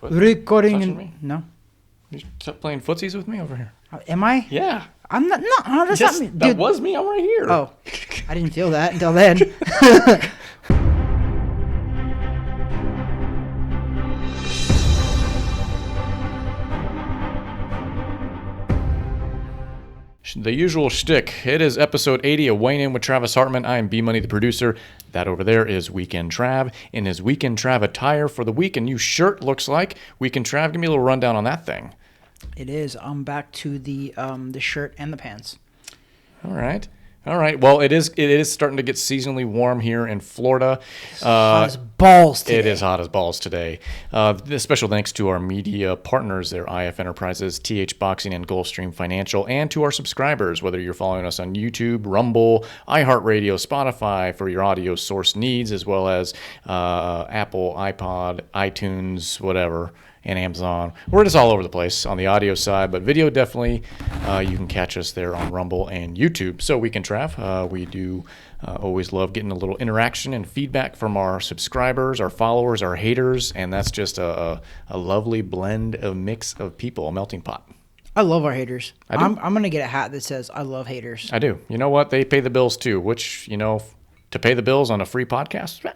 Recording. Me? No. You playing footsies with me over here? Am I? Yeah. I'm not. No, that's not me. Dude. That was me. I'm right here. Oh, I didn't feel that until then. The usual shtick. It is episode 80 of Weighing In with Travis Hartman. I am B-Money, the producer. That over there is Weekend Trav in his Weekend Trav attire for the week. A new shirt looks like. Weekend Trav, give me a little rundown on that thing. It is. I'm back to the shirt and the pants. All right. Well, it is starting to get seasonally warm here in Florida. Hot as balls today. It is hot as balls today. Special thanks to our media partners there, IF Enterprises, TH Boxing, and Gulfstream Financial, and to our subscribers, whether you're following us on YouTube, Rumble, iHeartRadio, Spotify for your audio source needs, as well as Apple, iPod, iTunes, whatever, and Amazon. We're just all over the place on the audio side, but video definitely, you can catch us there on Rumble and YouTube. So Weekend Trav, we do always love getting a little interaction and feedback from our subscribers, our followers, our haters, and that's just a lovely blend of mix of people, a melting pot. I love our haters. I'm going to get a hat that says, I love haters. I do. You know what? They pay the bills too, which, to pay the bills on a free podcast,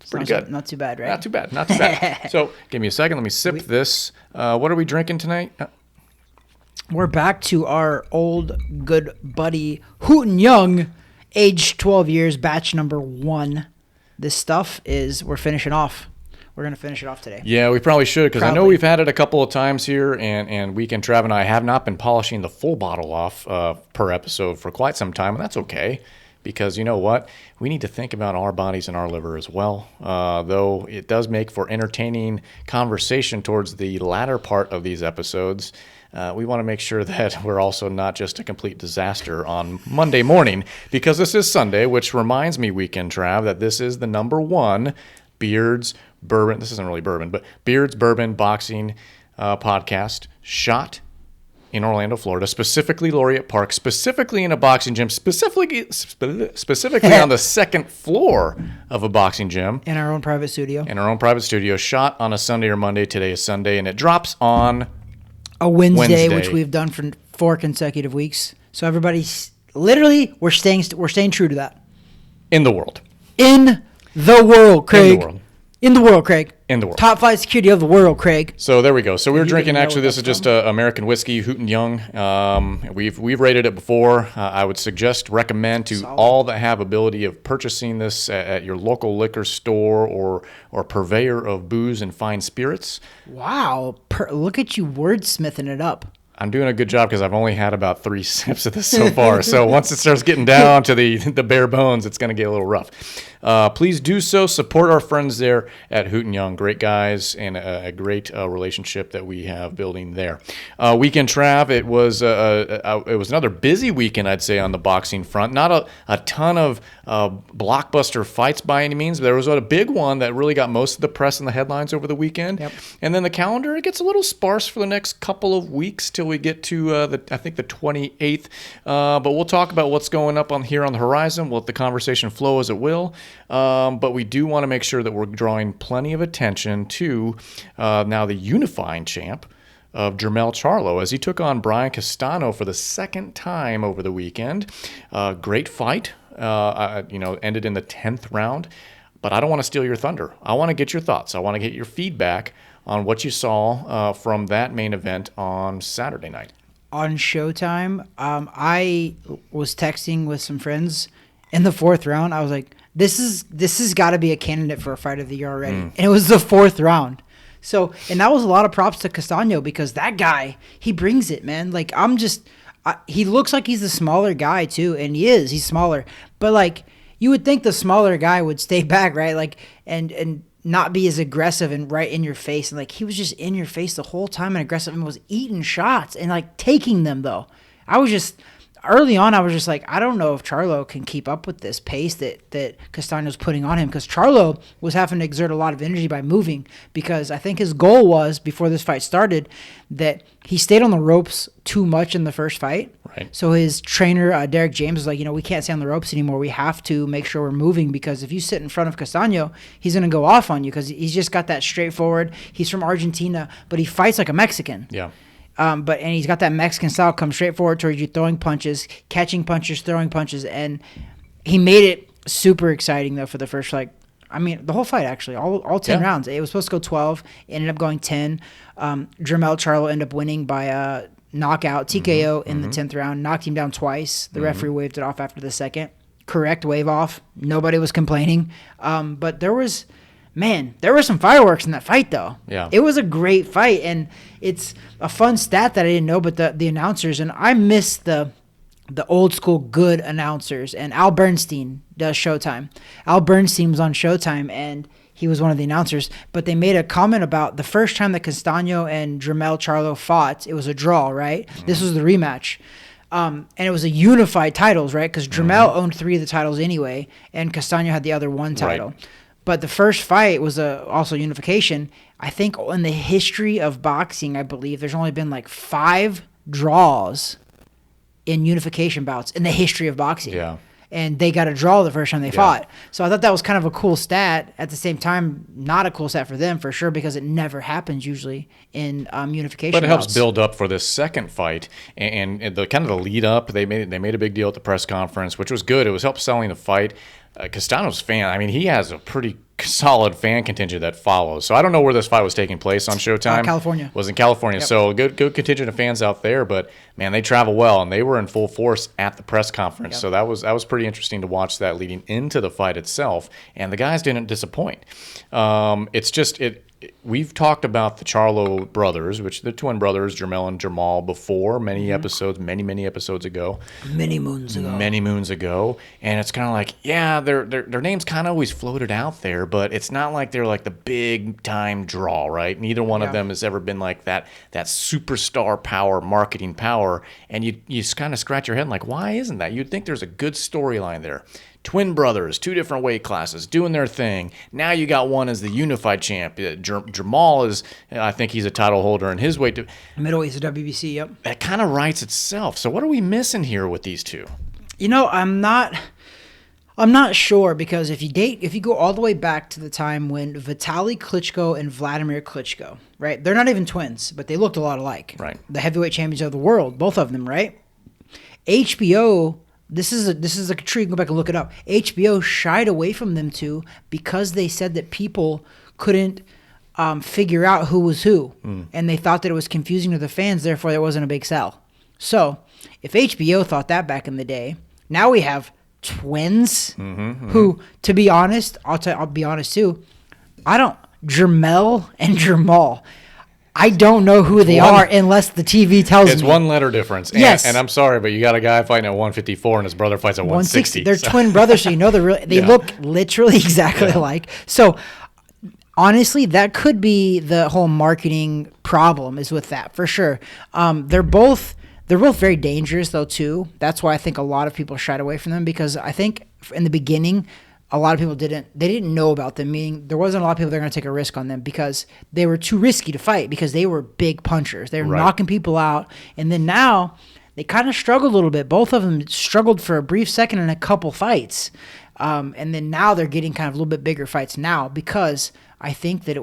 pretty good. Not too bad, right? Not too bad. So give me a second. Let me sip this. What are we drinking tonight? We're back to our old good buddy Hooten Young, age 12 years, batch number 1. This stuff we're finishing off. We're going to finish it off today. Yeah, we probably should, because I know we've had it a couple of times here, and Weekend Trav and I have not been polishing the full bottle off per episode for quite some time, and that's okay. Because you know what? We need to think about our bodies and our liver as well. Though it does make for entertaining conversation towards the latter part of these episodes, we want to make sure that we're also not just a complete disaster on Monday morning, because this is Sunday, which reminds me, Weekend Trav, that this is the number 1 Beards Bourbon. This isn't really bourbon, but Beards Bourbon Boxing podcast shot in Orlando, Florida, specifically Laureate Park, specifically in a boxing gym, specifically on the second floor of a boxing gym. In our own private studio. Shot on a Sunday or Monday. Today is Sunday, and it drops on a Wednesday. Which we've done for 4 consecutive weeks. So everybody's literally, we're staying true to that. In the world. In the world, Craig. In the world, Craig. Top 5 security of the world, Craig. So there we go. So we're drinking, actually, this is just American whiskey, Hooten Young. We've rated it before. I would recommend to all that have ability of purchasing this at your local liquor store or purveyor of booze and fine spirits. Wow. Look at you wordsmithing it up. I'm doing a good job because I've only had about 3 sips of this so far. So once it starts getting down to the bare bones, it's going to get a little rough. Please do so. Support our friends there at Hooten Young. Great guys and a great relationship that we have building there. Weekend Trav, it was another busy weekend, I'd say, on the boxing front. Not a ton of blockbuster fights by any means, but there was a big one that really got most of the press and the headlines over the weekend. Yep. And then the calendar, it gets a little sparse for the next couple of weeks till we get to the 28th. But we'll talk about what's going up here on the horizon. We'll let the conversation flow as it will. But we do want to make sure that we're drawing plenty of attention to now the unifying champ of JERMELL CHARLO as he took on Brian Castano for the second time over the weekend. Great fight. Ended in the 10th round. But I don't want to steal your thunder. I want to get your thoughts. I want to get your feedback on what you saw from that main event on Saturday night. On Showtime, I was texting with some friends in the 4th round. I was like, this has got to be a candidate for a fight of the year already. And it was the 4th round. So, and that was a lot of props to Castano because that guy, he brings it, man. Like, he looks like he's the smaller guy too, and he is. He's smaller. But, like, you would think the smaller guy would stay back, right? Like, and not be as aggressive and right in your face. And, like, he was just in your face the whole time and aggressive and was eating shots and, like, taking them, though. Early on, I was just like, I don't know if Charlo can keep up with this pace that Castano's putting on him, because Charlo was having to exert a lot of energy by moving, because I think his goal was, before this fight started, that he stayed on the ropes too much in the first fight. Right. Right. So his trainer, Derrick James, was like, we can't stay on the ropes anymore. We have to make sure we're moving, because if you sit in front of Castano, he's going to go off on you, because he's just got that straightforward. He's from Argentina, but he fights like a Mexican. Yeah. And he's got that Mexican style, come straight forward towards you, throwing punches, catching punches, throwing punches, and he made it super exciting though for the first the whole fight actually, all 10 rounds. It was supposed to go 12, ended up going 10. Jermell Charlo ended up winning by knockout, TKO in the 10th round, knocked him down twice. The referee waved it off after the second. Correct wave off. Nobody was complaining. But there were some fireworks in that fight though. Yeah. It was a great fight, and it's a fun stat that I didn't know, but the announcers, and I miss the old school good announcers, and Al Bernstein does Showtime. Al Bernstein was on Showtime, and he was one of the announcers, but they made a comment about the first time that Castano and Jermell Charlo fought, it was a draw, right? This was the rematch. And it was a unified titles, right? Because Jermell owned 3 of the titles anyway, and Castano had the other 1 title. Right. But the first fight was also unification. I think in the history of boxing, I believe there's only been 5 draws in unification bouts in the history of boxing. Yeah. And they got a draw the first time they fought. So I thought that was kind of a cool stat. At the same time, not a cool stat for them for sure, because it never happens usually in unification But it helps bouts. build up for this second fight, and the kind of the lead up. They made a big deal at the press conference, which was good. It was help selling the fight. Castano's fan, I mean, he has a pretty solid fan contingent that follows. So I don't know where this fight was taking place on Showtime. California. Was in California. Yep. So good contingent of fans out there. But man, they travel well, and they were in full force at the press conference. Yep. So that was pretty interesting to watch that leading into the fight itself. And the guys didn't disappoint. We've talked about the Charlo brothers, which the twin brothers, Jermell and Jermal, before many episodes, many episodes ago. Many moons ago. And it's kind of like, yeah, their names kind of always floated out there, but it's not like they're like the big time draw, right? Neither one of them has ever been like that superstar power, marketing power. And you kind of scratch your head like, why isn't that? You'd think there's a good storyline there. Twin brothers, 2 different weight classes, doing their thing. Now you got one as the unified champ. Jermall is, I think he's a title holder in his weight. Middleweight to WBC, yep. That kind of writes itself. So what are we missing here with these two? I'm not sure, because if you go all the way back to the time when Vitaly Klitschko and Vladimir Klitschko, right? They're not even twins, but they looked a lot alike. Right. The heavyweight champions of the world, both of them, right? HBO, this is a tree, go back and look it up. HBO shied away from them two because they said that people couldn't figure out who was who, and they thought that it was confusing to the fans, therefore there wasn't a big sell. So if HBO thought that back in the day, now we have twins who, to be honest, I'll be honest too, Jermell and Jermal, I don't know who they are unless the TV tells me. It's 1 letter difference. Yes. And I'm sorry, but you got a guy fighting at 154 and his brother fights at 160. They're twin brothers, so they look literally exactly alike. So honestly, that could be the whole marketing problem is with that, for sure. They're both very dangerous though too. That's why I think a lot of people shied away from them, because I think in the beginning, a lot of people didn't know about them, meaning there wasn't a lot of people that were going to take a risk on them because they were too risky to fight, because they were big punchers. They were knocking people out. And then now they kind of struggled a little bit. Both of them struggled for a brief second in a couple fights. And then now they're getting kind of a little bit bigger fights now, because I think that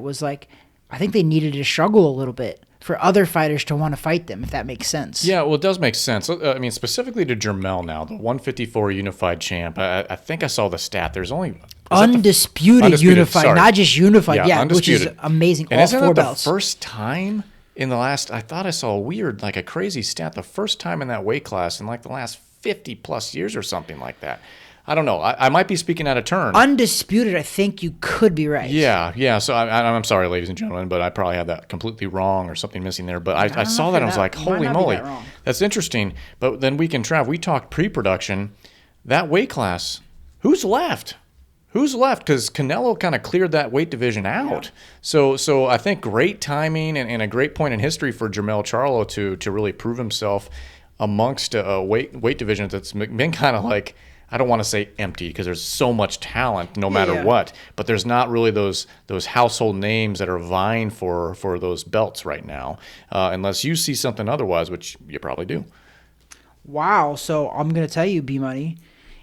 I think they needed to struggle a little bit for other fighters to want to fight them, if that makes sense. Yeah, well, it does make sense. I mean, specifically to Jermell now, the 154 unified champ. I think I saw the stat. There's only undisputed unified, sorry. not just unified. Yeah, undisputed. Which is amazing. And all isn't 4 that belts. the first time in the last? I thought I saw a weird, like a crazy stat. The first time in that weight class in like the last 50 plus years or something like that. I don't know. I might be speaking out of turn. Undisputed, I think you could be right. Yeah. So I'm sorry, ladies and gentlemen, but I probably had that completely wrong or something missing there. But I saw that and I was like, holy moly, that's interesting. But then Trav, we talked pre-production. That weight class, who's left? Because Canelo kind of cleared that weight division out. Yeah. So I think great timing and a great point in history for Jermell Charlo to really prove himself amongst a weight division that's been kind of like, I don't want to say empty, because there's so much talent no matter what, but there's not really those household names that are vying for those belts right now, unless you see something otherwise, which you probably do. Wow. So I'm going to tell you, B-Money,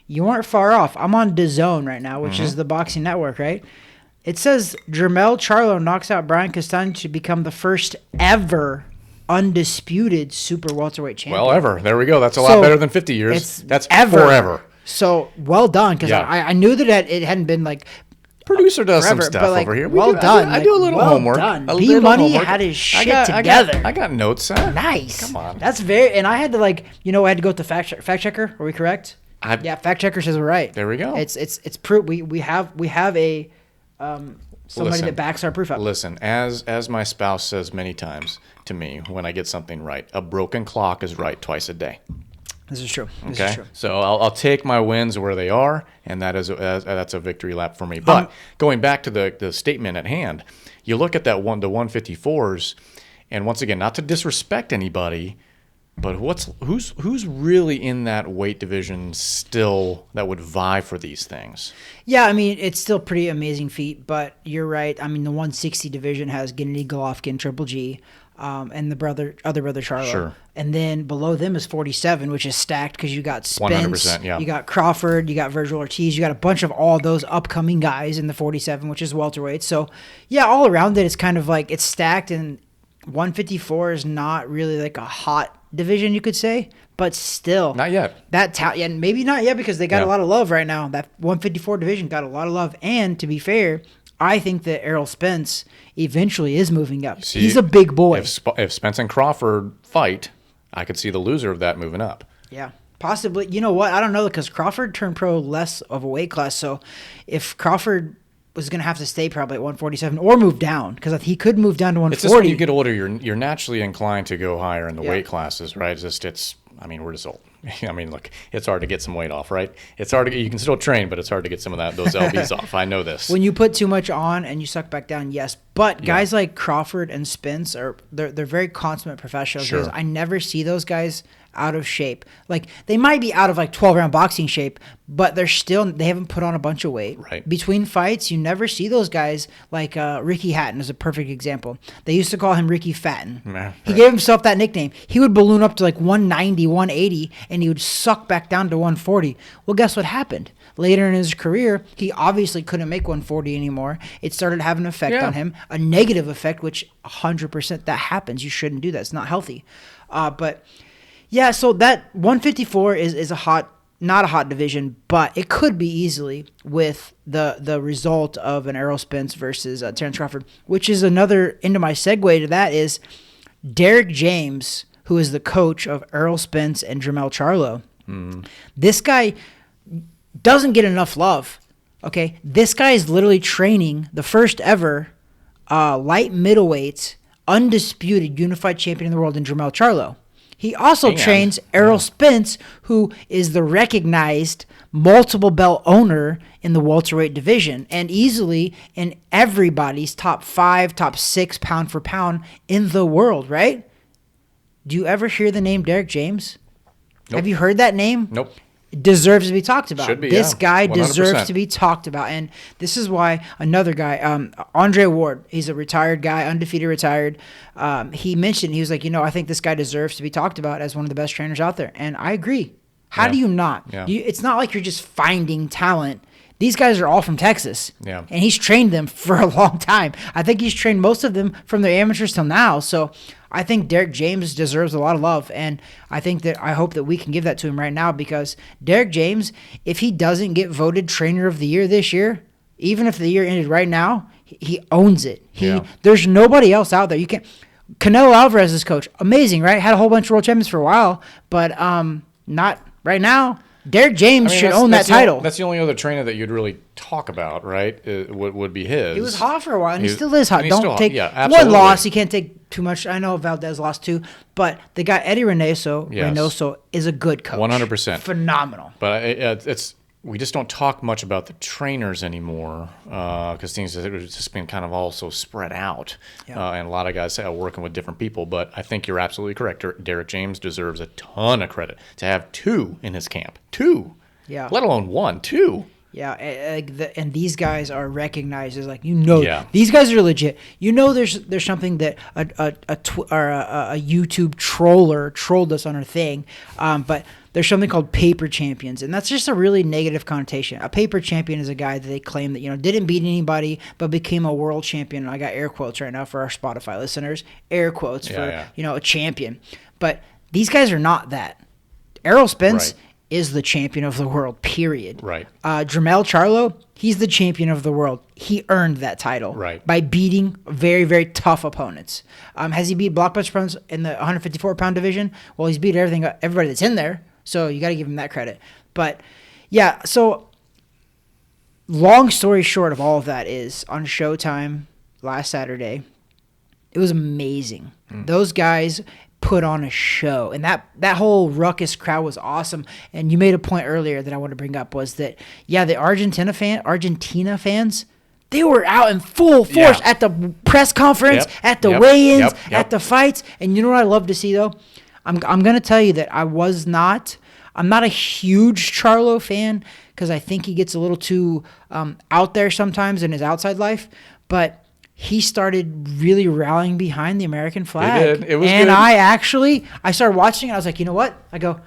you aren't far off. I'm on DAZN right now, which is the boxing network, right? It says Jermell Charlo knocks out Brian Castano to become the first ever undisputed super welterweight champion. Well, ever. There we go. That's a lot better than 50 years. That's forever. So well done, because I knew that it hadn't been like producer does forever, some stuff but, like, over here. Well done. I do a little homework. Done. B-Money had his shit together. I got notes. Huh? Nice. Come on. That's very. And I had to I had to go with the fact checker. Are we correct? Yeah, fact checker says we're right. There we go. It's proof. We have a somebody that backs our proof up. Listen, as my spouse says many times to me when I get something right, a broken clock is right twice a day. This is true. Okay, so I'll take my wins where they are, and that's a victory lap for me. But going back to the statement at hand, you look at the 154s, and once again, not to disrespect anybody, but who's really in that weight division still that would vie for these things? Yeah, I mean, it's still pretty amazing feat, but you're right. I mean, the 160 division has Gennady Golovkin, Triple G, and the other brother Charlo. Sure. And then below them is 47, which is stacked because you got Spence, 100%, yeah. You got Crawford, you got Virgil Ortiz, you got a bunch of all those upcoming guys in the 47, which is welterweight. So, yeah, all around it, it's kind of like it's stacked, and 154 is not really like a hot division, you could say, but still. Not yet. Yeah, maybe not yet because they got a lot of love right now. That 154 division got a lot of love. And to be fair, I think that Errol Spence eventually is moving up. See, he's a big boy. If Spence and Crawford fight, I could see the loser of that moving up. Yeah, possibly. You know what? I don't know, because Crawford turned pro less of a weight class. So if Crawford was going to have to stay probably at 147 or move down, because he could move down to 140. It's just when you get older, you're naturally inclined to go higher in the weight classes, right? We're just old. I mean, look, it's hard to get some weight off, right? It's hard to you can still train, but it's hard to get some of those lbs off. I know this. When you put too much on and you suck back down, yes. But guys like Crawford and Spence they're very consummate professionals. Sure. I never see those guys out of shape. Like, they might be out of 12-round boxing shape, but they haven't put on a bunch of weight. Right. Between fights, you never see those guys like Ricky Hatton is a perfect example. They used to call him Ricky Fatten. Right. He gave himself that nickname. He would balloon up to 190, 180, and he would suck back down to 140. Well, guess what happened? Later in his career, he obviously couldn't make 140 anymore. It started having an effect on him, a negative effect, which 100% that happens. You shouldn't do that. It's not healthy. But yeah, so that 154 is not a hot division, but it could be easily with the result of an Errol Spence versus Terrence Crawford, which is another into my segue to that is Derrick James, who is the coach of Errol Spence and Jermell Charlo. This guy doesn't get enough love. Okay, this guy is literally training the first ever light middleweight undisputed unified champion in the world in Jermell Charlo. He also trains Errol Spence, who is the recognized multiple belt owner in the welterweight division and easily in everybody's top 5, top 6 pound for pound in the world, right? Do you ever hear the name Derrick James? Nope. Have you heard that name? Nope. It deserves to be talked about. Should be, this guy 100%. deserves to be talked about. And this is why another guy, Andre Ward, he's a retired guy, undefeated retired. He mentioned, he was like, I think this guy deserves to be talked about as one of the best trainers out there. And I agree. How do you not? Yeah. It's not like you're just finding talent. These guys are all from Texas. Yeah. And he's trained them for a long time. I think he's trained most of them from their amateurs till now. So I think Derrick James deserves a lot of love. And I hope that we can give that to him right now, because Derrick James, if he doesn't get voted Trainer of the Year this year, even if the year ended right now, he owns it. There's nobody else out there. You can't. Canelo Alvarez is coach. Amazing, right? Had a whole bunch of world champions for a while, but not right now. Derrick James should own that title. That's the only other trainer that you'd really talk about, right? Would be his. He was hot for a while, and he still is hot. Don't take one loss. You can't take too much. I know Valdez lost too, but the guy Eddie Reynoso is a good coach. 100%, phenomenal. But we just don't talk much about the trainers anymore because things have just been kind of all so spread out, and a lot of guys are working with different people. But I think you're absolutely correct. Derrick James deserves a ton of credit to have 2 in his camp. 2, let alone 1, 2. Yeah, and these guys are recognized as like, these guys are legit. There's something that a YouTube troller trolled us on our thing, but there's something called paper champions, and that's just a really negative connotation. A paper champion is a guy that they claim that didn't beat anybody but became a world champion. And I got air quotes right now for our Spotify listeners, air quotes for a champion. But these guys are not that. Errol Spence is the champion of the world, period. Right. JERMELL CHARLO, he's the champion of the world. He earned that title by beating very, very tough opponents. Has he beat blockbuster opponents in the 154-pound division? Well, he's beat everybody that's in there, so you got to give him that credit. But, yeah, so long story short of all of that is, on Showtime last Saturday, it was amazing. Those guys put on a show, and that whole ruckus crowd was awesome. And you made a point earlier that I want to bring up was that the Argentina fans, they were out in full force at the press conference, at the weigh-ins, at the fights. And you know what I love to see though? I'm gonna tell you that I'm not a huge Charlo fan because I think he gets a little too out there sometimes in his outside life, but he started really rallying behind the American flag. He did. It was and good. I started watching it. I was like, you know what? I go,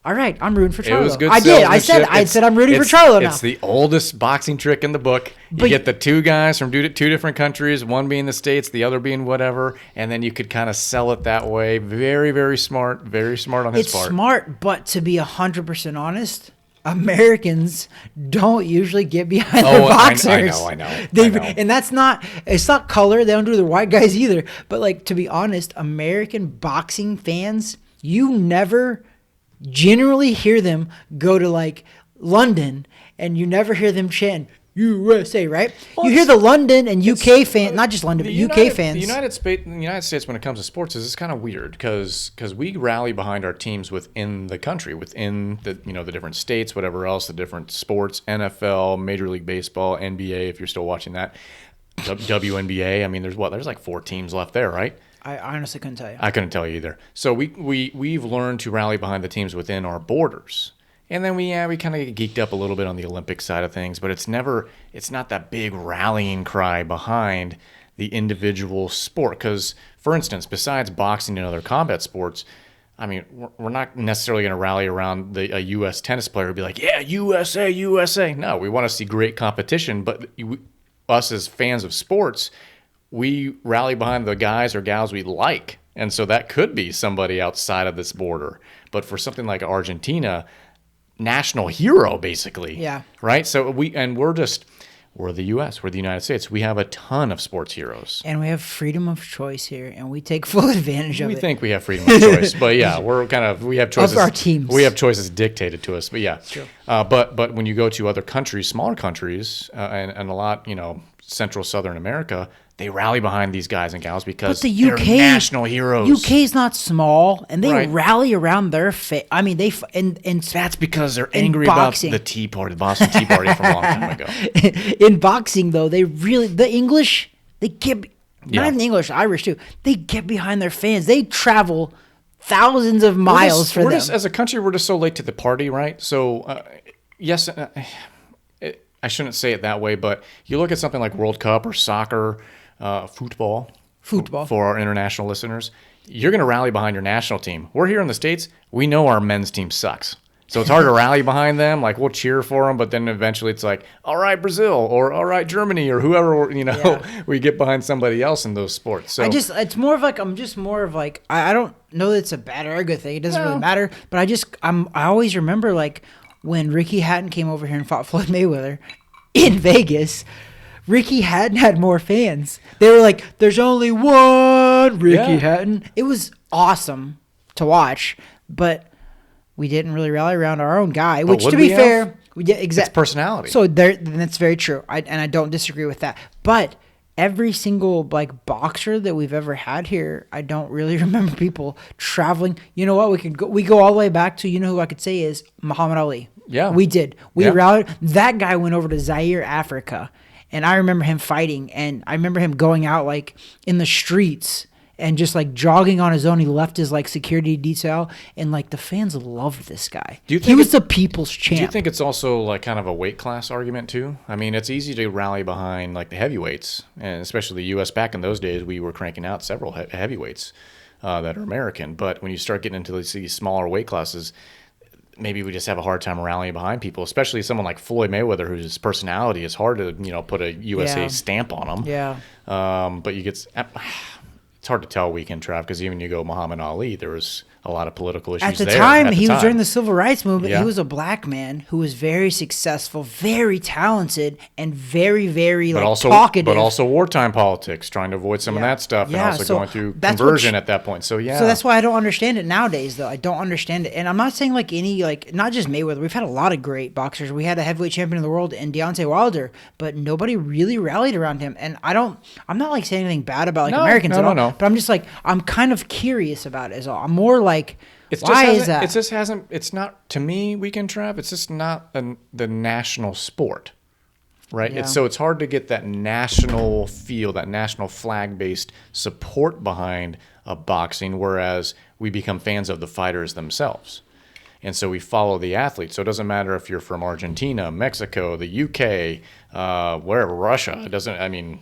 all right, I'm rooting for Charlo. It was good. I did. I said I'm rooting for Charlo now. It's the oldest boxing trick in the book. You get the two guys from two different countries, one being the States, the other being whatever, and then you could kind of sell it that way. Very, very smart on his part. It's smart, but to be 100% honest, Americans don't usually get behind their boxers. I know. And it's not color. They don't do the white guys either. But like, to be honest, American boxing fans, you never generally hear them go to like London, and you never hear them chant USA, right? Well, you hear the London and UK fans, not just London, but UK fans. The United States, when it comes to sports, is kind of weird because we rally behind our teams within the country, within the the different states, whatever else, the different sports, NFL, Major League Baseball, NBA, if you're still watching that, WNBA. I mean, there's like 4 teams left there, right? I honestly couldn't tell you. I couldn't tell you either. So we've learned to rally behind the teams within our borders. And then we kind of geeked up a little bit on the Olympic side of things, but it's not that big rallying cry behind the individual sport. Because, for instance, besides boxing and other combat sports, I mean, we're not necessarily going to rally around a U.S. tennis player and be like, yeah, USA, USA. No, we want to see great competition, but us as fans of sports, we rally behind the guys or gals we like. And so that could be somebody outside of this border. But for something like Argentina, national hero, basically. Yeah. Right? So we're the U.S., we're the United States. We have a ton of sports heroes. And we have freedom of choice here, and we take full advantage of it. We think we have freedom of choice, but yeah, we have choices. Of our teams. We have choices dictated to us, but yeah. True. But when you go to other countries, smaller countries, and a lot, Central, Southern America, they rally behind these guys and gals because they're national heroes. UK's not small, and they rally around their I mean, and that's because they're angry about the Tea Party, the Boston Tea Party from a long time ago. In boxing, though, the English, they get not even the English, Irish too. They get behind their fans. They travel thousands of miles for them. As a country, we're just so late to the party, right? So yes. I shouldn't say it that way, but you look at something like World Cup or soccer, football for our international listeners, you're going to rally behind your national team. We're here in the States. We know our men's team sucks. So it's hard to rally behind them. Like, we'll cheer for them, but then eventually it's like, all right, Brazil, or all right, Germany, or whoever, we get behind somebody else in those sports. So it's more of like, I don't know that it's a bad or a good thing. It doesn't really matter, but I always remember, like, when Ricky Hatton came over here and fought Floyd Mayweather in Vegas, Ricky Hatton had more fans. They were like, there's only one Ricky Hatton. It was awesome to watch, but we didn't really rally around our own guy, which, to be fair, it's personality. So that's very true. And I don't disagree with that. But every single boxer that we've ever had here, I don't really remember people traveling. You know what? We go all the way back to, who I could say is Muhammad Ali. Yeah. We did. We rallied. That guy went over to Zaire, Africa, and I remember him fighting, and I remember him going out in the streets and just like jogging on his own. He left his like security detail, and like the fans loved this guy. He was the people's champ. Do you think it's also like kind of a weight class argument too? I mean, it's easy to rally behind like the heavyweights, and especially the U.S. Back in those days, we were cranking out several heavyweights that are American. But when you start getting into these smaller weight classes, maybe we just have a hard time rallying behind people, especially someone like Floyd Mayweather, whose personality is hard to, put a USA stamp on him. Yeah. But it's hard to tell weekend, Trav, because even you go Muhammad Ali, there was a lot of political issues there. At the time, during the civil rights movement. He was a black man who was very successful, very talented, and very, very talkative. But also wartime politics, trying to avoid some of that stuff, and also going through conversion at that point. So that's why I don't understand it nowadays, though. I don't understand it, and I'm not saying like any not just Mayweather. We've had a lot of great boxers. We had a heavyweight champion of the world in Deontay Wilder, but nobody really rallied around him. And I'm not like saying anything bad about Americans at all. No. But I'm just like I'm kind of curious about it. Is all. I'm more like. Why is that? It just hasn't. It's not, to me, weekend Trav. It's just not the national sport, right? Yeah. So it's hard to get that national feel, that national flag-based support behind a boxing, whereas we become fans of the fighters themselves, and so we follow the athletes. So it doesn't matter if you're from Argentina, Mexico, the UK, wherever, Russia. It doesn't. I mean.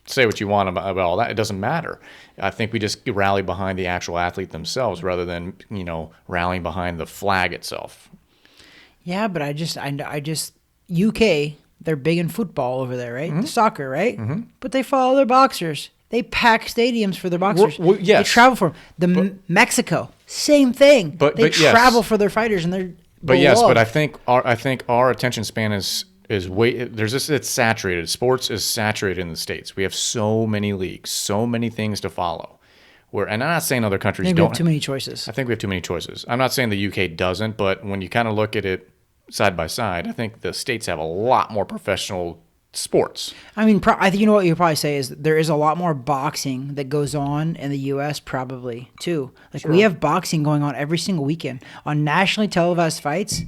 Say what you want about all that. It doesn't matter. I think we just rally behind the actual athlete themselves rather than, rallying behind the flag itself. Yeah, but I just UK, they're big in football over there, right? Mm-hmm. Soccer, right? Mm-hmm. But they follow their boxers. They pack stadiums for their boxers. Well, yes. They travel for them. Mexico, same thing. But they travel for their fighters, and they're But yes, but I think our attention span is it's saturated. Sports is saturated in the States. We have so many leagues, so many things to follow. And I'm not saying other countries don't. We have too many choices. I think we have too many choices. I'm not saying the UK doesn't, but when you kind of look at it side by side, I think the States have a lot more professional sports. I mean, I think what you'll probably say is there is a lot more boxing that goes on in the U.S. probably too. Sure. We have boxing going on every single weekend on nationally televised fights.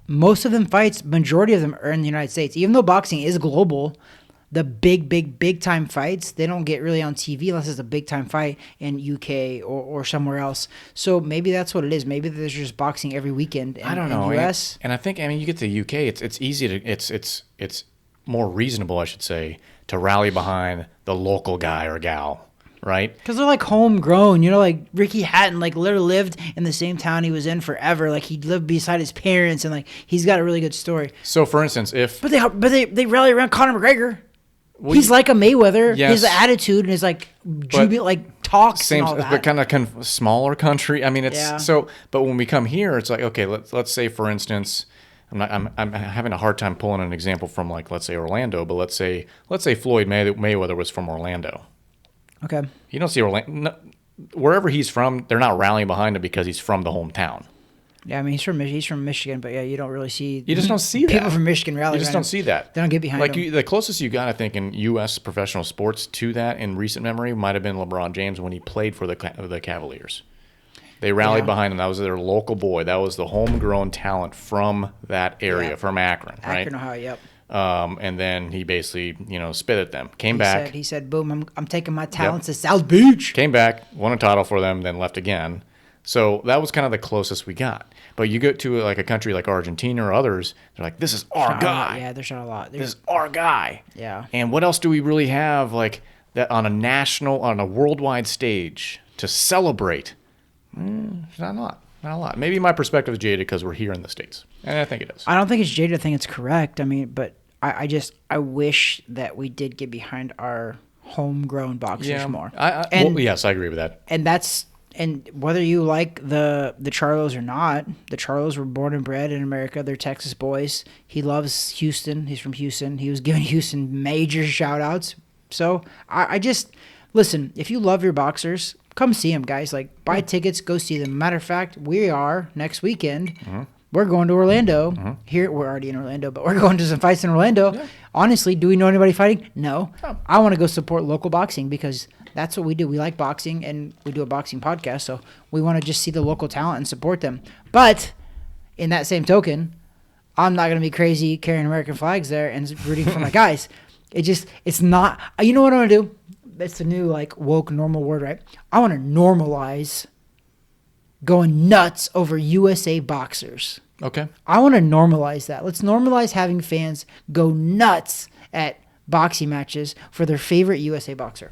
Most of them fights, majority of them are in the United States. Even though boxing is global, the big time fights, they don't get really on TV unless it's a big time fight in UK or somewhere else. So maybe that's what it is. Maybe there's just boxing every weekend in the US. And I think, you get to the UK, it's easy to it's more reasonable, I should say, to rally behind the local guy or gal. Right? Because they're like homegrown, like Ricky Hatton, like literally lived in the same town he was in forever. Like he lived beside his parents, and like he's got a really good story. So, for instance, but they rally around Conor McGregor. He's like a Mayweather. Yes, his attitude and his talks and all that. But kind of smaller country. I mean, it's so. But when we come here, it's like okay, let's say for instance. I'm having a hard time pulling an example from let's say Orlando, but let's say Floyd Mayweather was from Orlando. Okay. You don't see Orlando. Wherever he's from, they're not rallying behind him because he's from the hometown. Yeah, I mean, he's from Michigan, but yeah, you don't really see. You just don't see that. People from Michigan rally. You just don't see that. They don't get behind him. The closest you got, I think, in U.S. professional sports to that in recent memory might have been LeBron James when he played for the Cavaliers. They rallied behind him. That was their local boy. That was the homegrown talent from that area, from Akron, right? Akron, Ohio, yep. And then he basically, spit at them. He said, boom, I'm taking my talents to South Beach. Came back, won a title for them, then left again. So that was kind of the closest we got. But you go to a country like Argentina or others, they're like, this is our guy. Yeah, there's not a lot. This is our guy. Yeah. And what else do we really have that on a worldwide stage to celebrate? Not a lot. Maybe my perspective is jaded because we're here in the States. And I think it is. I don't think it's jaded. I think it's correct. I mean, but I wish that we did get behind our homegrown boxers more. Yes, I agree with that. And whether you like the Charlos or not, the Charlos were born and bred in America. They're Texas boys. He loves Houston. He's from Houston. He was giving Houston major shout-outs. So I just listen, if you love your boxers, come see them, guys. Buy tickets, go see them. Matter of fact, we are next weekend. Mm-hmm. We're going to Orlando. Mm-hmm. Here, we're already in Orlando, but we're going to some fights in Orlando. Yeah. Honestly, do we know anybody fighting? No. Oh. I want to go support local boxing because that's what we do. We like boxing, and we do a boxing podcast, so we want to just see the local talent and support them. But in that same token, I'm not going to be crazy carrying American flags there and rooting for my guys. It's not – you know what I'm going to do? it's the new like woke normal word, right? I want to normalize going nuts over USA boxers. Okay. I want to normalize that. Let's normalize having fans go nuts at boxing matches for their favorite USA boxer.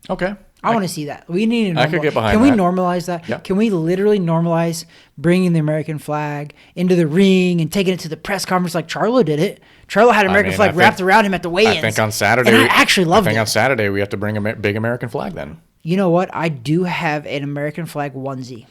Okay. I want to see that. We need to I could get behind Can that. we normalize that? Yep. Can we literally normalize bringing the American flag into the ring and taking it to the press conference like Charlo did it? Charlo had American flag wrapped around him at the weigh-ins. I think on Saturday. And I actually loved it. I think on Saturday we have to bring a big American flag then. You know what? I do have an American flag onesie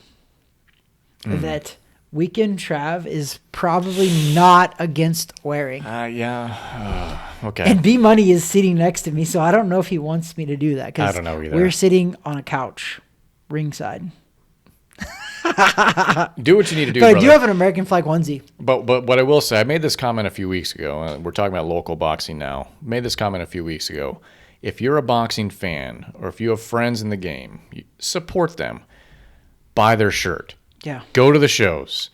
that Weekend Trav is probably not against wearing. Yeah. Okay. And B Money is sitting next to me, so I don't know if he wants me to do that. I don't know either. We're sitting on a couch, ringside. Do what you need to do, But brother. I do have an American flag onesie. But what I will say, I made this comment a few weeks ago. We're talking about local boxing now. Made this comment a few weeks ago. If you're a boxing fan or if you have friends in the game, support them. Buy their shirt. Yeah. Go to the shows.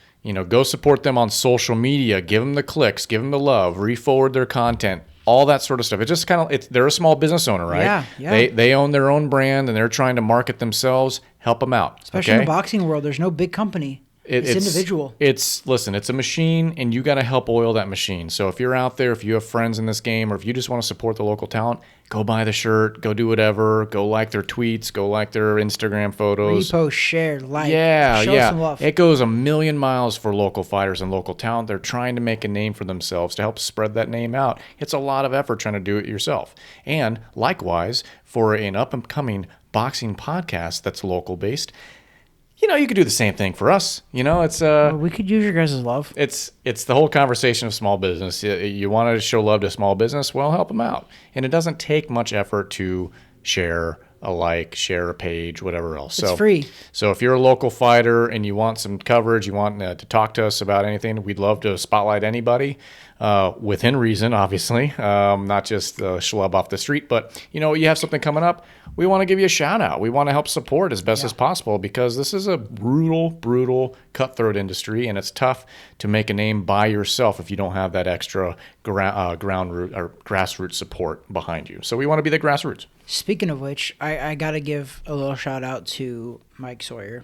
Go support them on social media. Give them the clicks. Give them the love. Re-forward their content. All that sort of stuff. It's just kind of, they're a small business owner, right? Yeah. They own their own brand and they're trying to market themselves. Help them out. Especially in the boxing world, there's no big company. It's individual. Listen, it's a machine, and you got to help oil that machine. So if you're out there, if you have friends in this game, or if you just want to support the local talent, go buy the shirt, go do whatever, go like their tweets, go like their Instagram photos. Repost, share, like. Yeah, show some love. It goes a million miles for local fighters and local talent. They're trying to make a name for themselves to help spread that name out. It's a lot of effort trying to do it yourself. And likewise, for an up-and-coming boxing podcast that's local-based, you could do the same thing for us. It's we could use your guys' love. It's the whole conversation of small business. You want to show love to small business, well, help them out. And it doesn't take much effort to share a like, share a page, whatever else. It's free. So if you're a local fighter and you want some coverage, you want to talk to us about anything, we'd love to spotlight anybody within reason, obviously, not just the schlub off the street. But, you have something coming up, we want to give you a shout out. We want to help support as best as possible because this is a brutal, cutthroat industry, and it's tough to make a name by yourself if you don't have that extra ground root or grassroots support behind you. So we want to be the grassroots. Speaking of which, I got to give a little shout out to Mike Sawyer.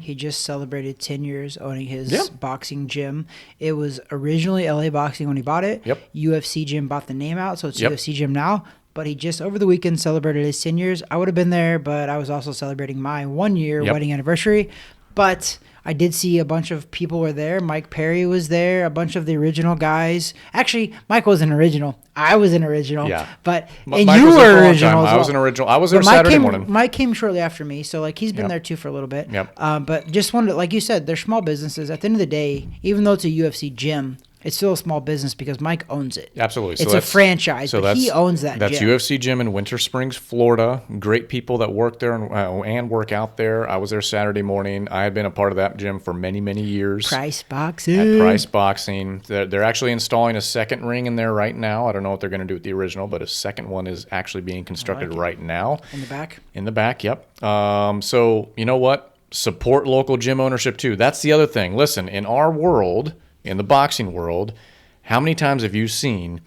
He just celebrated 10 years owning his boxing gym. It was originally LA Boxing when he bought it. Yep. UFC Gym bought the name out, so it's UFC Gym now. But he just, over the weekend, celebrated his 10 years. I would have been there, but I was also celebrating my 1 year wedding anniversary. But I did see a bunch of people were there. Mike Perry was there, a bunch of the original guys. Actually, Mike wasn't original. I was an original. Yeah. But Mike you was there were for a long original time. as I well. was an original. I was there But Mike Saturday came, morning. Mike came shortly after me, so like he's been there too for a little bit. Yep. But just wanted, like you said, they're small businesses. At the end of the day, even though it's a UFC gym, it's still a small business because Mike owns it. Absolutely. It's a franchise, but he owns that That's gym. UFC Gym in Winter Springs, Florida. Great people that work there and work out there. I was there Saturday morning. I had been a part of that gym for many, many years. Price Boxing. At Price Boxing. They're actually installing a second ring in there right now. I don't know what they're going to do with the original, but a second one is actually being constructed right now. In the back? In the back, yep. So, you know what? Support local gym ownership, too. That's the other thing. Listen, in our world, in the boxing world, how many times have you seen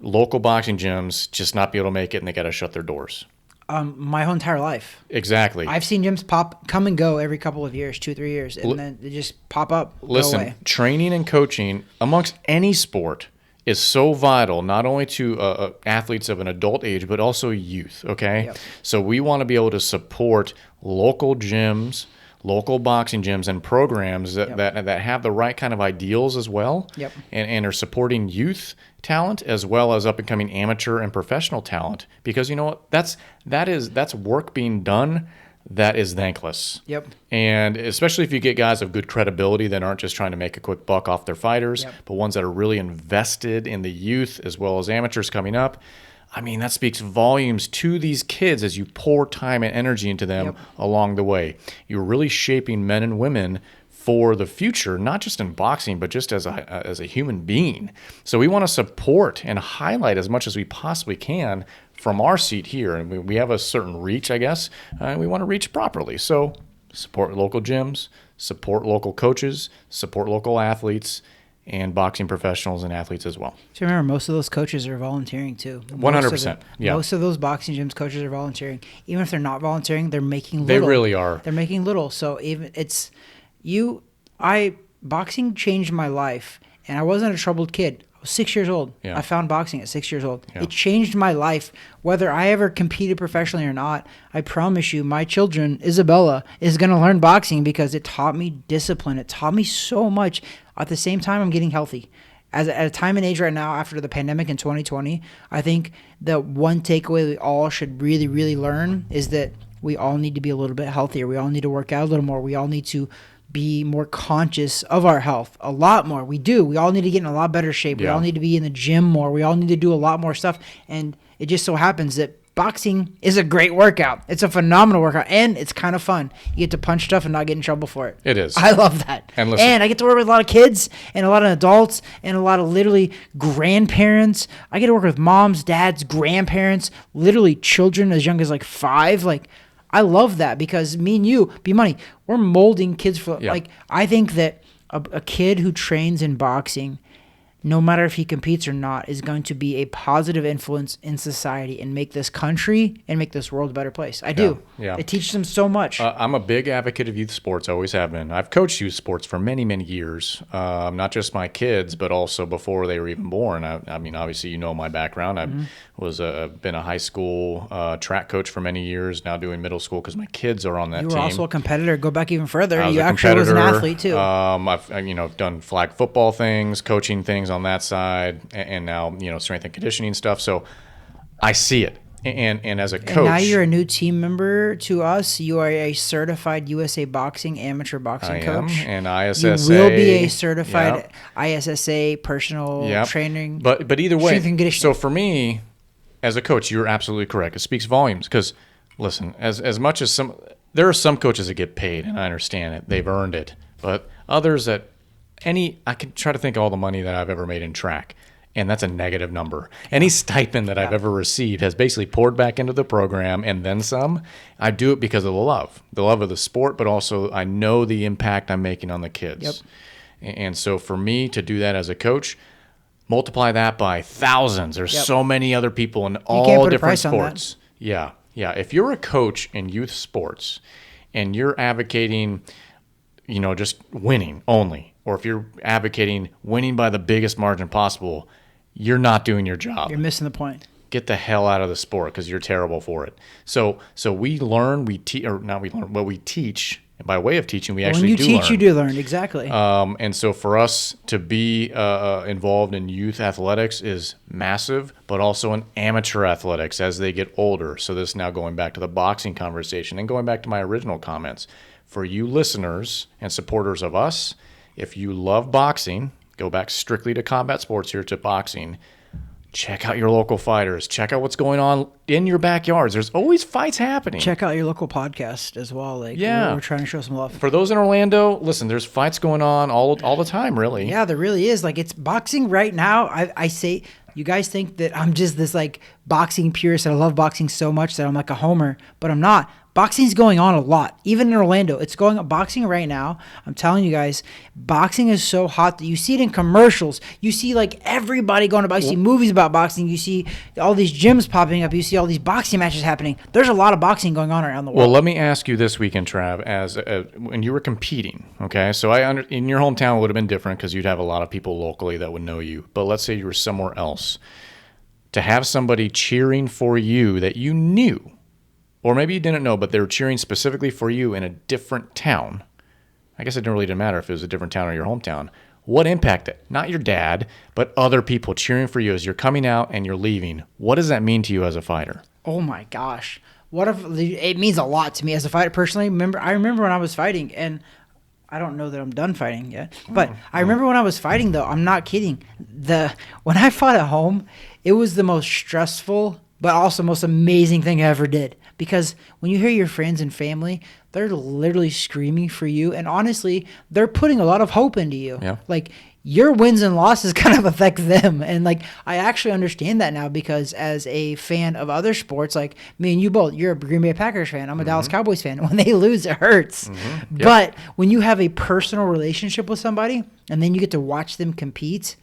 local boxing gyms just not be able to make it and they got to shut their doors? My whole entire life. Exactly. I've seen gyms come and go every couple of years, 2-3 years, and then they just pop up. Listen, go away. Training and coaching amongst any sport is so vital, not only to athletes of an adult age, but also youth, okay? Yep. So we want to be able to support local gyms, local boxing gyms and programs that have the right kind of ideals as well, and are supporting youth talent as well as up-and-coming amateur and professional talent. Because you know what? That's work being done that is thankless. Yep. And especially if you get guys of good credibility that aren't just trying to make a quick buck off their fighters, but ones that are really invested in the youth as well as amateurs coming up. I mean, that speaks volumes to these kids as you pour time and energy into them along the way. You're really shaping men and women for the future, not just in boxing, but just as a human being. So we want to support and highlight as much as we possibly can from our seat here. And we have a certain reach, I guess, and we want to reach properly. So support local gyms, support local coaches, support local athletes, and boxing professionals and athletes as well. So remember, most of those coaches are volunteering too. 100%. Yeah. Most of those boxing gyms coaches are volunteering. Even if they're not volunteering, they're making little. They really are. They're making little. So even boxing changed my life, and I wasn't a troubled kid. I was 6 years old. Yeah. I found boxing at 6 years old. Yeah. It changed my life. Whether I ever competed professionally or not, I promise you, my children, Isabella, is going to learn boxing because it taught me discipline. It taught me so much. At the same time, I'm getting healthy. At a time and age right now, after the pandemic in 2020, I think the one takeaway we all should really, really learn is that we all need to be a little bit healthier. We all need to work out a little more. We all need to be more conscious of our health a lot more. We do. We all need to get in a lot better shape. Yeah. We all need to be in the gym more. We all need to do a lot more stuff. And it just so happens that boxing is a great workout. It's a phenomenal workout, and it's kind of fun. You get to punch stuff and not get in trouble for it. It is. I love that. And listen, I get to work with a lot of kids and a lot of adults and a lot of literally grandparents. I get to work with moms, dads, grandparents, literally children as young as like 5. Like, I love that because me and you, B-Money, we're molding kids for, like, I think that a kid who trains in boxing, no matter if he competes or not, is going to be a positive influence in society and make this country and make this world a better place. I do. Yeah. It teaches them so much. I'm a big advocate of youth sports, always have been. I've coached youth sports for many, many years, not just my kids, but also before they were even born. I mean, obviously, you know my background. I was been a high school track coach for many years, now doing middle school because my kids are on that team. You were also a competitor. Go back even further. I was You a actually was an competitor. athlete, too. I've done flag football things, coaching things on that side, and now, strength and conditioning stuff. So I see it. And as a coach. And now you're a new team member to us. You are a certified USA Boxing amateur boxing coach. And ISSA. You will be a certified ISSA personal training. But either way, strength and conditioning. so for me, as a coach, you're absolutely correct. It speaks volumes because, listen, as much as there are some coaches that get paid, and I understand it. They've earned it. But others I can try to think of all the money that I've ever made in track, and that's a negative number. Any stipend that I've ever received has basically poured back into the program and then some. I do it because of the love of the sport, but also I know the impact I'm making on the kids. Yep. And so for me to do that as a coach, multiply that by thousands. There's so many other people in all different sports. Yeah. If you're a coach in youth sports and you're advocating, just winning only, or if you're advocating winning by the biggest margin possible, you're not doing your job. You're missing the point. Get the hell out of the sport because you're terrible for it. So we learn, we teach. And by way of teaching, we actually do learn. When you teach, you do learn. Exactly. And so for us to be involved in youth athletics is massive, but also in amateur athletics as they get older. So this now going back to the boxing conversation and going back to my original comments. For you listeners and supporters of us, if you love boxing, go back strictly to combat sports here to boxing. Check out your local fighters. Check out what's going on in your backyards. There's always fights happening. Check out your local podcast as well. We're trying to show some love. For those in Orlando, listen, there's fights going on all the time, really. Yeah, there really is. It's boxing right now. I say, you guys think that I'm just this boxing purist and I love boxing so much that I'm like a homer, but I'm not. Boxing's going on a lot. Even in Orlando, it's going on. Boxing right now, I'm telling you guys, boxing is so hot that you see it in commercials. You see everybody going to boxing. You see movies about boxing. You see all these gyms popping up. You see all these boxing matches happening. There's a lot of boxing going on around the world. Well, let me ask you this weekend, Trav, as when you were competing, okay? So in your hometown it would have been different because you'd have a lot of people locally that would know you. But let's say you were somewhere else. To have somebody cheering for you that you knew, or maybe you didn't know, but they were cheering specifically for you in a different town. I guess it really didn't matter if it was a different town or your hometown. What impacted? Not your dad, but other people cheering for you as you're coming out and you're leaving. What does that mean to you as a fighter? Oh my gosh. It means a lot to me as a fighter personally. I remember when I was fighting, and I don't know that I'm done fighting yet, but I remember when I was fighting though, I'm not kidding. When I fought at home, it was the most stressful but also most amazing thing I ever did. Because when you hear your friends and family, they're literally screaming for you. And honestly, they're putting a lot of hope into you. Yeah. your wins and losses kind of affect them. And like, I actually understand that now, because as a fan of other sports, like me and you both, you're a Green Bay Packers fan. I'm a Dallas Cowboys fan. When they lose, it hurts. Yep. But when you have a personal relationship with somebody and then you get to watch them compete,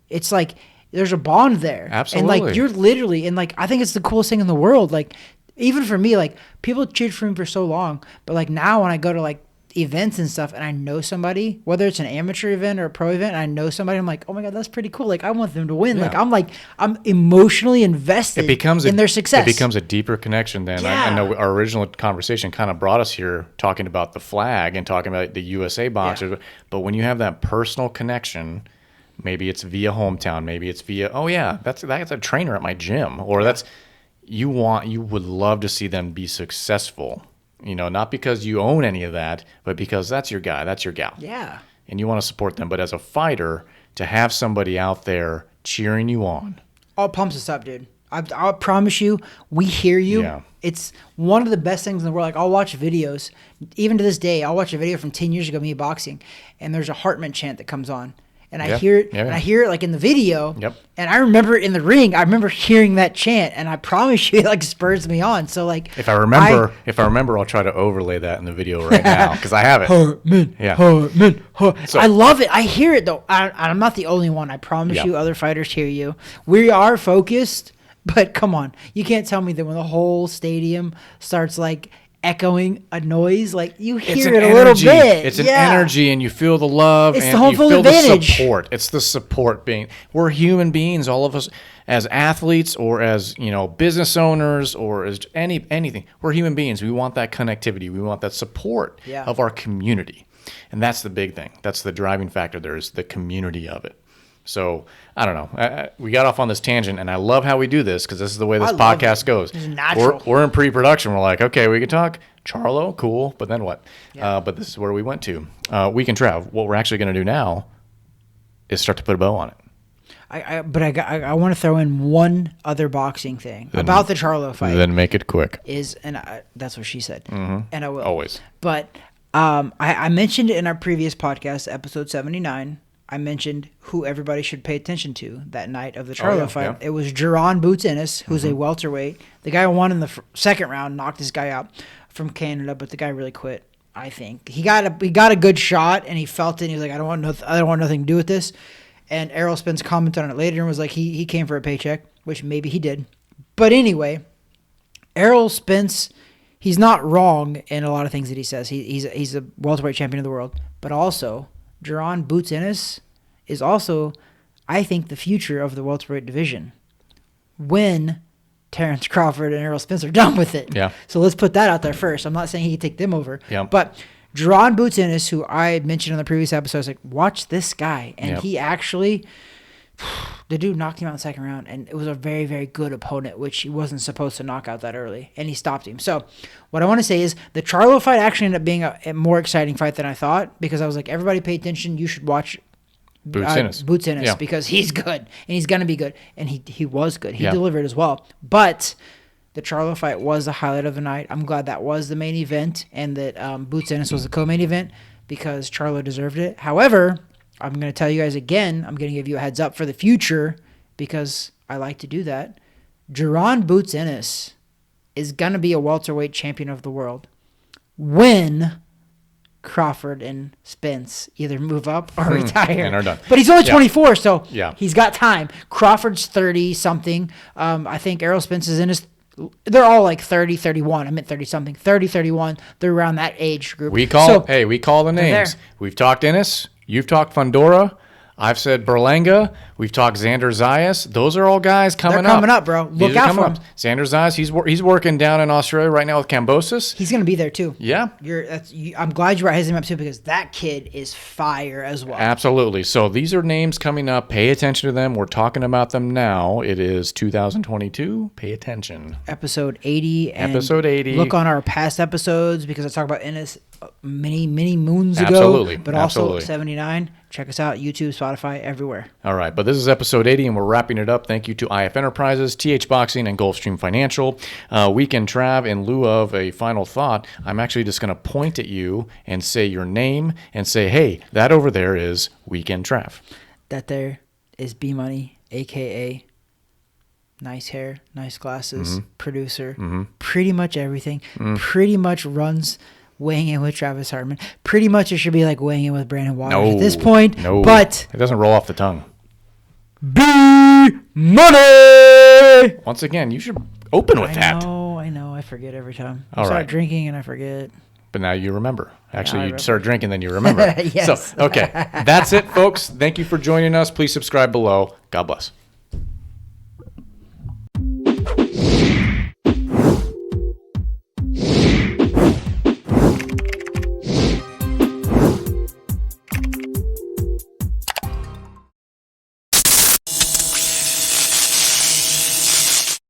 it's like there's a bond there. Absolutely. And like, you're literally, and like, I think it's the coolest thing in the world. Like, even for me, like, people cheered for me for so long, but like now when I go to like events and stuff and I know somebody, whether it's an amateur event or a pro event, and I know somebody, I'm like, oh my God, that's pretty cool. Like, I want them to win. Yeah. Like, I'm emotionally invested in their success. It becomes a deeper connection than I know our original conversation kind of brought us here talking about the flag and talking about the USA boxers. Yeah. But when you have that personal connection, maybe it's via hometown, maybe it's via, oh yeah, that's a trainer at my gym, or that's, you would love to see them be successful. You know, not because you own any of that, but because that's your guy, that's your gal. Yeah. And you want to support them. But as a fighter, to have somebody out there cheering you on. All pumps us up, dude. I promise you, we hear you. Yeah. It's one of the best things in the world. Like, I'll watch videos. Even to this day, I'll watch a video from 10 years ago, me boxing, and there's a Hartman chant that comes on. And I hear it, and I hear it like in the video. Yep. And I remember in the ring, I remember hearing that chant, and I promise you, it like spurs me on. So like, if I remember, I'll try to overlay that in the video right now because I have it. Hartman, yeah. Hartman. So, I love it. I hear it though. I'm not the only one. I promise you, other fighters hear you. We are focused, but come on, you can't tell me that when the whole stadium starts like echoing a noise, like you hear it a little bit. It's an energy, and you feel the love, it's and the home you field feel advantage. The support. It's the support being. We're human beings, all of us, as athletes or as business owners or as anything. We're human beings. We want that connectivity. We want that support of our community, and that's the big thing. That's the driving factor. There is the community of it. So I don't know. We got off on this tangent, and I love how we do this because this is the way this podcast goes. It's natural. We're in pre-production. We're like, okay, we can talk Charlo, cool, but then what? Yeah. But this is where we went to. Week in Trav. What we're actually going to do now is start to put a bow on it. I want to throw in one other boxing thing about the Charlo fight. Then make it quick. That's what she said, and I will always. But I mentioned it in our previous podcast, episode 79. I mentioned who everybody should pay attention to that night of the Charlo fight. Yeah. It was Jaron Boots Ennis, who's a welterweight. The guy who won in the second round, knocked this guy out from Canada, but the guy really quit. I think he got a good shot, and he felt it. And he was like, I don't want nothing to do with this. And Errol Spence commented on it later and was like, he came for a paycheck, which maybe he did. But anyway, Errol Spence, he's not wrong in a lot of things that he says. He's a welterweight champion of the world, but also Jaron Boots Ennis is also, I think, the future of the welterweight division when Terrence Crawford and Errol Spence are done with it. Yeah. So let's put that out there first. I'm not saying he can take them over. Yeah. But Jaron Boots Ennis, who I mentioned on the previous episode, I was like, watch this guy. And he actually, the dude knocked him out in the second round, and it was a very, very good opponent, which he wasn't supposed to knock out that early, and he stopped him. So what I want to say is the Charlo fight actually ended up being a more exciting fight than I thought, because I was like, everybody pay attention. You should watch Boots Ennis because he's good, and he's going to be good. And he was good. He delivered as well. But the Charlo fight was the highlight of the night. I'm glad that was the main event and that Boots Ennis was the co-main event because Charlo deserved it. However, I'm going to tell you guys again, I'm going to give you a heads up for the future because I like to do that. Jaron Boots Ennis is going to be a welterweight champion of the world when Crawford and Spence either move up or retire. And are done. But he's only 24, so he's got time. Crawford's 30-something. I think Errol Spence is in his... They're all like 30, 31. I meant 30-something. 30, 31. They're around that age group. We call the names. We've talked Ennis. You've talked Fundora. I've said Berlanga. We've talked Xander Zayas. Those are all guys coming up. They're coming up, bro. Look out for them. Xander Zayas, he's working down in Australia right now with Cambosis. He's going to be there, too. Yeah. I'm glad you brought his name up, too, because that kid is fire as well. Absolutely. So these are names coming up. Pay attention to them. We're talking about them now. It is 2022. Pay attention. Episode 80. Episode 80. Look on our past episodes because I talked about Ennis many moons ago. Absolutely. But also 79. Check us out, YouTube, Spotify, everywhere. All right, but this is episode 80, and we're wrapping it up. Thank you to IF Enterprises, TH Boxing, and Gulfstream Financial. Weekend Trav, in lieu of a final thought, I'm actually just going to point at you and say your name and say, hey, that over there is Weekend Trav. that there is B Money, a.k.a. nice hair, nice glasses, producer, pretty much everything, pretty much runs weighing in with Travis Hartman. Pretty much it should be like weighing in with Brandon Waters at this point. No, but it doesn't roll off the tongue. B Money! Once again, you should open with that. I know. I forget every time. I All start right. drinking and I forget. But now you remember. Actually, I you remember. start drinking, then you remember. Yes. So, okay. That's it, folks. Thank you for joining us. Please subscribe below. God bless.